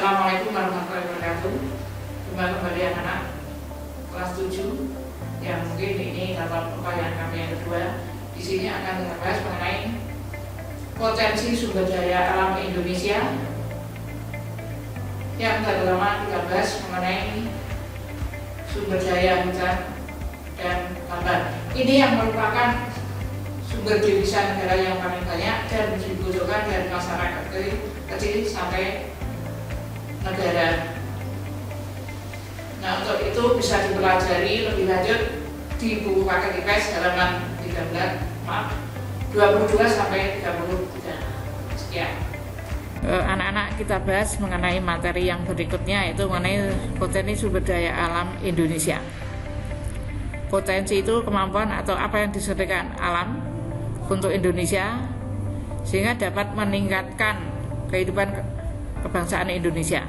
Assalamualaikum warahmatullahi wabarakatuh. Jumpa kembali anak-anak kelas 7 yang mungkin ini dalam upaya kami yang kedua. Di sini akan kita bahas mengenai potensi sumber daya alam Indonesia. Yang pertama kita bahas mengenai sumber daya hutan dan tambang. Ini yang merupakan sumber devisa negara yang paling banyak dan dibutuhkan dari masyarakat kecil sampai negara. Nah, untuk itu bisa dipelajari lebih lanjut di buku paket IPS halaman 22 sampai 33. Sekian. Anak-anak, kita bahas mengenai materi yang berikutnya, yaitu mengenai potensi sumber daya alam Indonesia. Potensi itu kemampuan atau apa yang disediakan alam untuk Indonesia sehingga dapat meningkatkan kehidupan kebangsaan Indonesia.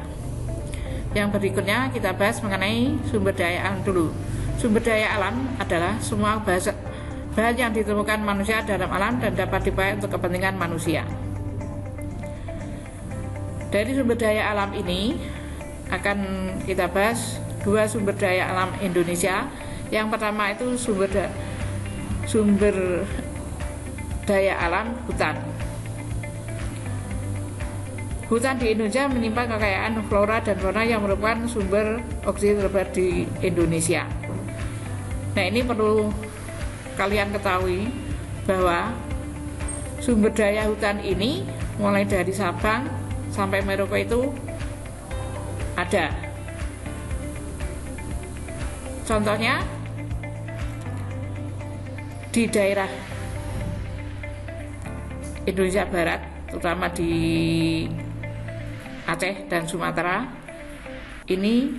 Yang berikutnya kita bahas mengenai sumber daya alam dulu. Sumber daya alam adalah semua bahan yang ditemukan manusia dalam alam dan dapat dipakai untuk kepentingan manusia. Dari sumber daya alam ini akan kita bahas dua sumber daya alam Indonesia. Yang pertama itu sumber daya alam hutan. Hutan di Indonesia menyimpan kekayaan flora dan fauna yang merupakan sumber oksigen terbaik di Indonesia. Nah, ini perlu kalian ketahui bahwa sumber daya hutan ini mulai dari Sabang sampai Merauke itu ada. Contohnya di daerah Indonesia Barat, terutama di Aceh dan Sumatera, ini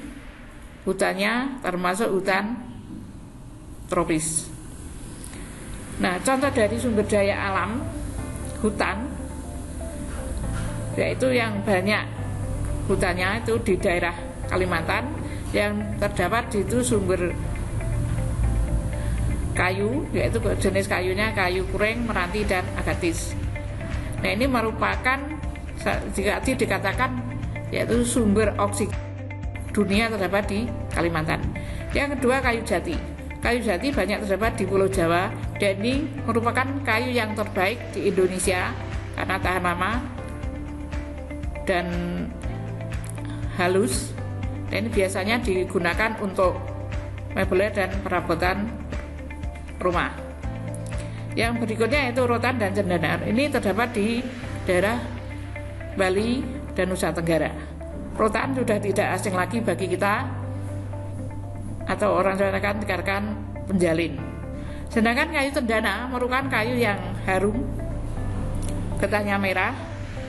hutannya termasuk hutan tropis. Nah, contoh dari sumber daya alam hutan yaitu yang banyak hutannya itu di daerah Kalimantan, yang terdapat di itu sumber kayu, yaitu jenis kayunya kayu kuring, meranti, dan agatis. Nah, ini merupakan jika dikatakan yaitu sumber oksigen dunia terdapat di Kalimantan. Yang kedua, kayu jati. Kayu jati banyak terdapat di Pulau Jawa dan ini merupakan kayu yang terbaik di Indonesia karena tahan lama dan halus. Dan ini biasanya digunakan untuk mebel dan perabotan rumah. Yang berikutnya yaitu rotan dan cendana. Ini terdapat di daerah Bali dan Nusa Tenggara. Rotan sudah tidak asing lagi bagi kita atau orang Jawa akan dikatakan penjalin. Sedangkan kayu cendana merupakan kayu yang harum, getahnya merah.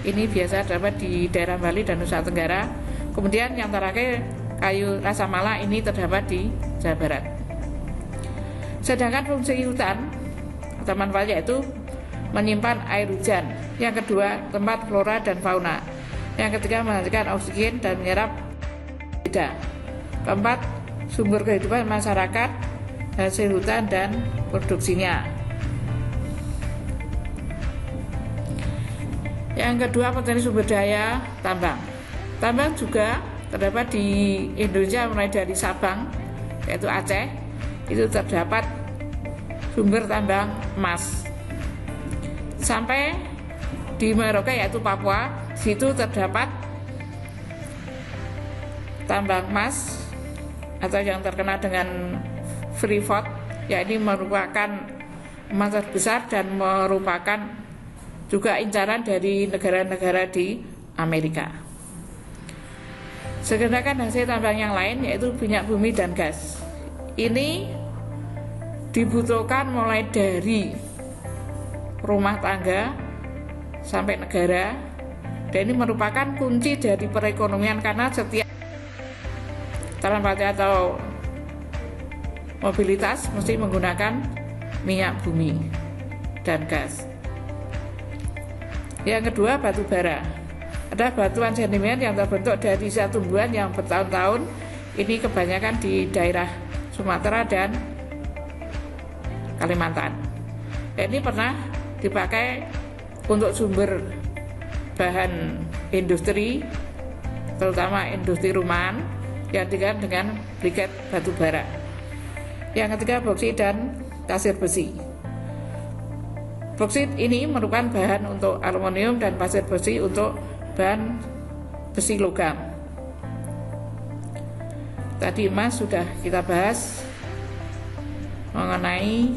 Ini biasa terdapat di daerah Bali dan Nusa Tenggara. Kemudian yang terakhir kayu rasa mala, ini terdapat di Jawa Barat. Sedangkan fungsi hutan atau manfaatnya itu menyimpan air hujan. Yang kedua, tempat flora dan fauna. Yang ketiga, menghasilkan oksigen dan menyerap beda. Keempat, sumber kehidupan masyarakat, hasil hutan dan produksinya. Yang kedua, potensi sumber daya tambang. Tambang juga terdapat di Indonesia mulai dari Sabang, yaitu Aceh, itu terdapat sumber tambang emas. Sampai di Merauke yaitu Papua, situ terdapat tambang emas atau yang terkenal dengan Freeport, yakni merupakan emas terbesar dan merupakan juga incaran dari negara-negara di Amerika. Sedangkan hasil tambang yang lain yaitu minyak bumi dan gas. Ini dibutuhkan mulai dari rumah tangga sampai negara, dan ini merupakan kunci dari perekonomian karena setiap transportasi atau mobilitas mesti menggunakan minyak bumi dan gas. Yang kedua, batu bara. Ada batuan sedimen yang terbentuk dari sisa tumbuhan yang bertahun-tahun. Ini kebanyakan di daerah Sumatera dan Kalimantan. Ini pernah dipakai untuk sumber bahan industri terutama industri rumahan. Yang ketiga dengan briket batu bara. Yang ketiga boksit dan pasir besi. Boksit ini merupakan bahan untuk aluminium dan pasir besi untuk bahan besi logam. Tadi emas sudah kita bahas mengenai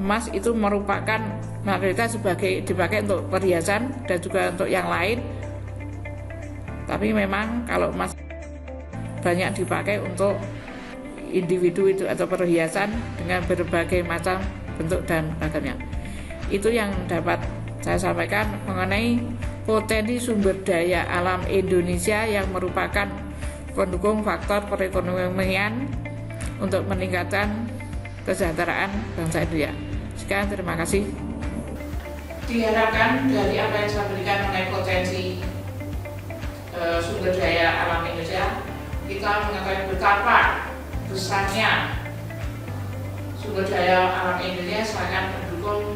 emas itu merupakan mayoritas dipakai untuk perhiasan dan juga untuk yang lain. Tapi memang kalau emas banyak dipakai untuk individu itu atau perhiasan dengan berbagai macam bentuk dan ragamnya. Itu yang dapat saya sampaikan mengenai potensi sumber daya alam Indonesia yang merupakan pendukung faktor perekonomian untuk meningkatkan kesejahteraan bangsa Indonesia. Sekian, terima kasih. Diharapkan dari apa yang saya berikan mengenai potensi sumber daya alam Indonesia, kita mengetahui betapa besarnya sumber daya alam Indonesia sangat mendukung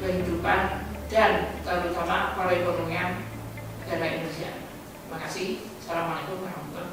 kehidupan dan terutama perekonomian negara Indonesia. Terima kasih. Assalamualaikum warahmatullahi wabarakatuh.